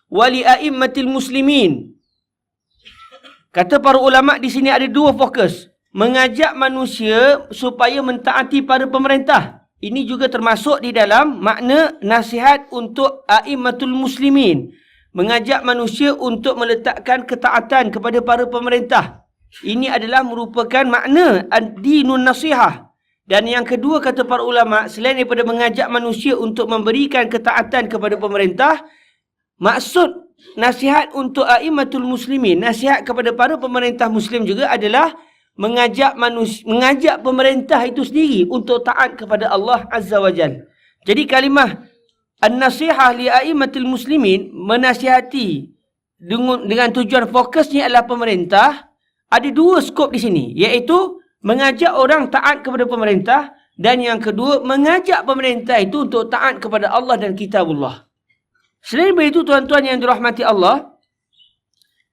wa li a'immatil muslimin. Kata para ulama di sini ada dua fokus. Mengajak manusia supaya mentaati para pemerintah. Ini juga termasuk di dalam makna nasihat untuk a'immatul muslimin. Mengajak manusia untuk meletakkan ketaatan kepada para pemerintah. Ini adalah merupakan makna ad-dinun nasihah. Dan yang kedua kata para ulama, selain daripada mengajak manusia untuk memberikan ketaatan kepada pemerintah, maksud nasihat untuk a'immatul muslimin, nasihat kepada para pemerintah muslim juga adalah mengajak pemerintah itu sendiri untuk taat kepada Allah Azza wa Jal. Jadi kalimah an-nasihah li a'immatil muslimin, menasihati dengan tujuan fokusnya adalah pemerintah, ada dua skop di sini, iaitu mengajak orang taat kepada pemerintah, dan yang kedua mengajak pemerintah itu untuk taat kepada Allah dan kitabullah. Selain daripada itu, tuan-tuan yang dirahmati Allah,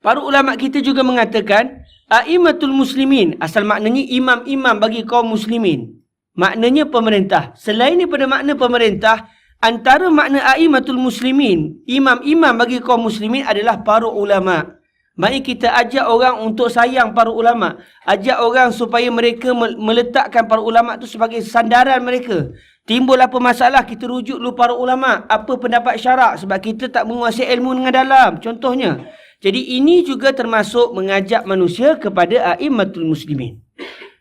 para ulama kita juga mengatakan a'immatul muslimin, asal maknanya imam-imam bagi kaum muslimin. Maknanya pemerintah. Selain daripada makna pemerintah, antara makna a'immatul muslimin, imam-imam bagi kaum muslimin adalah para ulama. Mari kita ajak orang untuk sayang para ulama. Ajak orang supaya mereka meletakkan para ulama itu sebagai sandaran mereka. Timbul apa masalah, kita rujuk dulu para ulama. Apa pendapat syarak, sebab kita tak menguasai ilmu dengan dalam. Contohnya. Jadi ini juga termasuk mengajak manusia kepada a'immatul muslimin.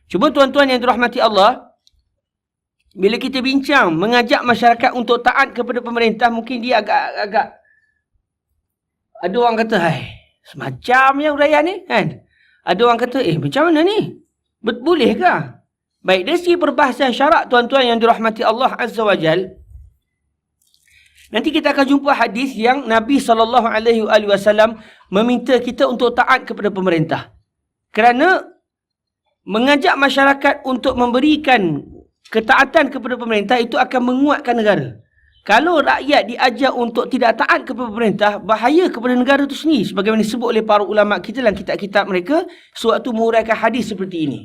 Cuba tuan-tuan yang dirahmati Allah, bila kita bincang mengajak masyarakat untuk taat kepada pemerintah, mungkin dia agak ada orang kata, hai, semacamnya uraian ni kan. Ada orang kata, macam mana ni? Bolehkah? Baik, dari segi perbahasan syarak tuan-tuan yang dirahmati Allah Azza wa Jal, nanti kita akan jumpa hadis yang Nabi SAW meminta kita untuk taat kepada pemerintah. Kerana mengajak masyarakat untuk memberikan ketaatan kepada pemerintah itu akan menguatkan negara. Kalau rakyat diajar untuk tidak taat kepada pemerintah, bahaya kepada negara itu sendiri. Sebagaimana disebut oleh para ulama kita dalam kitab-kitab mereka, sewaktu menguraikan hadis seperti ini.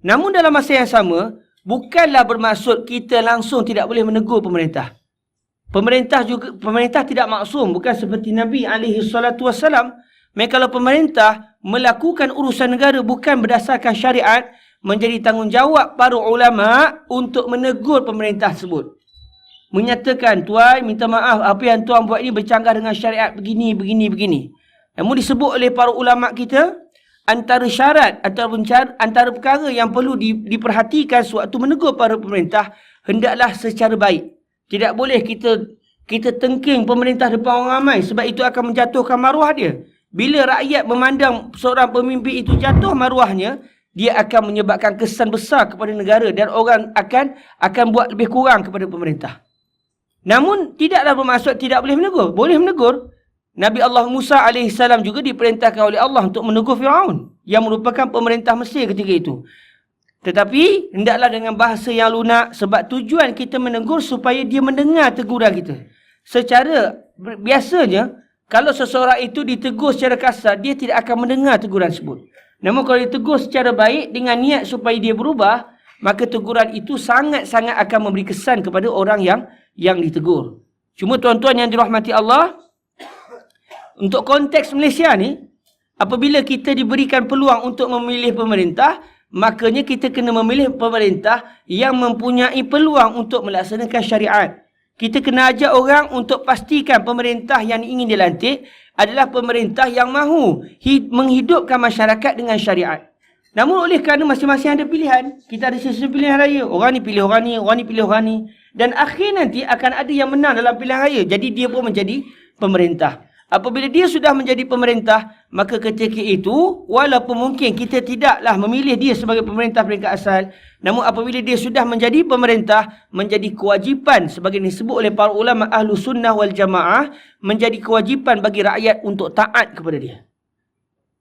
Namun dalam masa yang sama, bukanlah bermaksud kita langsung tidak boleh menegur pemerintah. Pemerintah tidak maksum, bukan seperti Nabi SAW. Mereka kalau pemerintah melakukan urusan negara bukan berdasarkan syariat, menjadi tanggungjawab para ulama untuk menegur pemerintah tersebut. Menyatakan, tuan minta maaf, apa yang tuan buat ini bercanggah dengan syariat begini. Namun disebut oleh para ulama kita, antara syarat, antara perkara yang perlu diperhatikan sewaktu menegur para pemerintah, hendaklah secara baik. Tidak boleh kita tengking pemerintah depan orang ramai, sebab itu akan menjatuhkan maruah dia. Bila rakyat memandang seorang pemimpin itu jatuh maruahnya, dia akan menyebabkan kesan besar kepada negara dan orang akan buat lebih kurang kepada pemerintah. Namun tidaklah bermaksud tidak boleh menegur. Boleh menegur. Nabi Allah Musa AS juga diperintahkan oleh Allah untuk menegur Firaun, yang merupakan pemerintah Mesir ketika itu. Tetapi hendaklah dengan bahasa yang lunak, sebab tujuan kita menegur supaya dia mendengar teguran kita. Secara biasanya, kalau seseorang itu ditegur secara kasar, dia tidak akan mendengar teguran tersebut. Namun kalau ditegur secara baik dengan niat supaya dia berubah, maka teguran itu sangat-sangat akan memberi kesan kepada orang yang ditegur. Cuma tuan-tuan yang dirahmati Allah, untuk konteks Malaysia ni, apabila kita diberikan peluang untuk memilih pemerintah, makanya kita kena memilih pemerintah yang mempunyai peluang untuk melaksanakan syariat. Kita kena ajak orang untuk pastikan pemerintah yang ingin dilantik adalah pemerintah yang mahu menghidupkan masyarakat dengan syariat. Namun oleh kerana masing-masing ada pilihan, kita ada sistem pilihan raya. Orang ni pilih orang ni, orang ni pilih orang ni. Dan akhir nanti akan ada yang menang dalam pilihan raya. Jadi dia pun menjadi pemerintah. Apabila dia sudah menjadi pemerintah, maka ketika itu, walaupun mungkin kita tidaklah memilih dia sebagai pemerintah peringkat asal, namun apabila dia sudah menjadi pemerintah, menjadi kewajipan, sebagai disebut oleh para ulama ahlu sunnah wal jamaah, menjadi kewajipan bagi rakyat untuk taat kepada dia.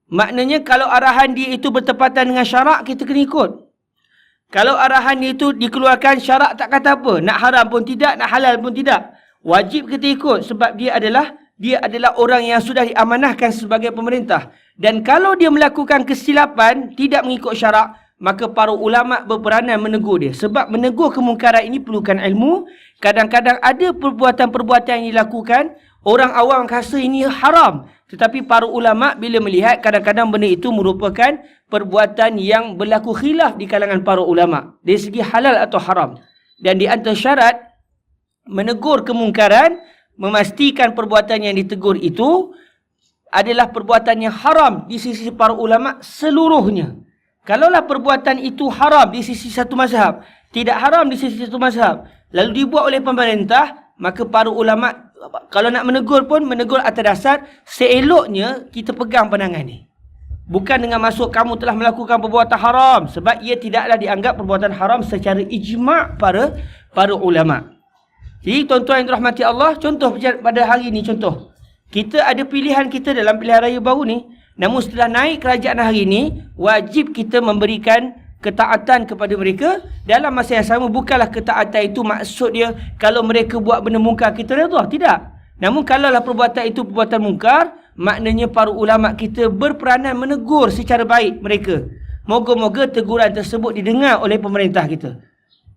Maknanya kalau arahan dia itu bertepatan dengan syarak, kita kena ikut. Kalau arahan dia itu dikeluarkan syarak tak kata apa, nak haram pun tidak, nak halal pun tidak, wajib kita ikut, sebab dia adalah orang yang sudah diamanahkan sebagai pemerintah. Dan kalau dia melakukan kesilapan, tidak mengikut syarak, maka para ulama berperanan menegur dia. Sebab menegur kemungkaran ini perlukan ilmu. Kadang-kadang ada perbuatan-perbuatan yang dilakukan Orang awam rasa ini haram. Tetapi para ulama bila melihat kadang-kadang benda itu merupakan perbuatan yang berlaku khilaf di kalangan para ulama. Dari segi halal atau haram. Dan di antara syarat menegur kemungkaran, memastikan perbuatan yang ditegur itu adalah perbuatan yang haram di sisi para ulama seluruhnya. Kalaulah perbuatan itu haram di sisi satu mazhab, tidak haram di sisi satu mazhab, lalu dibuat oleh pemerintah, maka para ulama kalau nak menegur pun menegur atas dasar seeloknya kita pegang pandangan ni. Bukan dengan maksud kamu telah melakukan perbuatan haram, sebab ia tidaklah dianggap perbuatan haram secara ijma' para ulama. Jadi tuan-tuan yang dirahmati Allah, contoh pada hari ni contoh. Kita ada pilihan kita dalam pilihan raya baru ni. Namun setelah naik kerajaan hari ni, wajib kita memberikan ketaatan kepada mereka. Dalam masa yang sama, bukanlah ketaatan itu maksud dia kalau mereka buat benda mungkar kita redha. Tidak. Namun kalaulah perbuatan itu perbuatan mungkar, maknanya para ulama kita berperanan menegur secara baik mereka. Moga-moga teguran tersebut didengar oleh pemerintah kita.